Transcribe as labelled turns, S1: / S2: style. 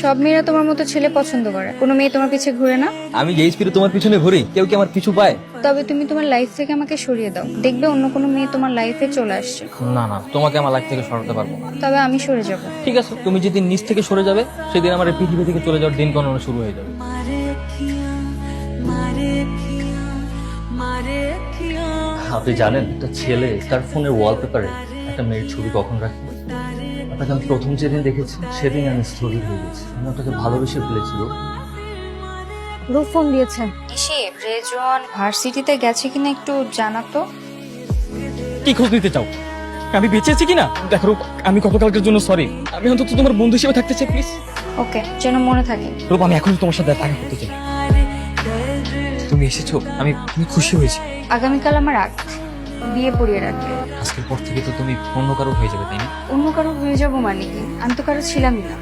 S1: সব মেয়েরা তোমার মতো ছেলে পছন্দ করে, কোনো মেয়ে তোমার পিছে ঘুরে না।
S2: আমি যেই স্পিডে তোমার পিছনে ঘুরি, কেউ কি আমার পিছু পায়?
S1: তবে তুমি তোমার লাইফ থেকে আমাকে সরিয়ে দাও, দেখবে অন্য কোনো মেয়ে তোমার লাইফে চলে আসছে।
S2: না না, তোমাকে আমার লাইফ থেকে সরাতে পারবো না।
S1: তবে আমি সরে যাব।
S2: ঠিক আছে, তুমি যেদিন নিচ থেকে সরে যাবে সেদিন আমার এই পৃথিবী থেকে চলে যাওয়ার দিন গণনা শুরু হয়ে যাবে। আপনি জানেন একটা ছেলে তার ফোনের ওয়ালপেপারে একটা মেয়ের ছবি কখন রাখে? আপনাকে আমি প্রথম যেদিন দেখেছি সেদিন আমি স্থগিত হয়ে গেছি। আমি আপনাকে ভালোবেসে ফেলেছিল।
S1: রূপ ফোন দিয়েছে। ইসি রেজন ভার্সিটিতে গেছে কিনা একটু জানাতো।
S2: কি খোঁজ নিতে চাও? আমি বেঁচে আছি কিনা দেখো রূপ, আমি গতকালকের জন্য সরি। আমি অন্তত তোমার বন্ধু হিসেবে থাকতে চাই প্লিজ।
S1: ওকে, যেন মনে থাকে।
S2: রূপ, আমি এখনই তোমার সাথে দেখা করতে চাই। তুমি এসেছো, আমি খুশি হয়েছি।
S1: আগামীকাল আমার রাগ, বিয়ে পড়িয়ে রাখবে।
S2: আজকের পর থেকে তো তুমি অন্য কারো হয়ে যাবে, তাই না?
S1: অন্য কারো হয়ে যাবো মানে কি? আমি তো কারো ছিলামই না।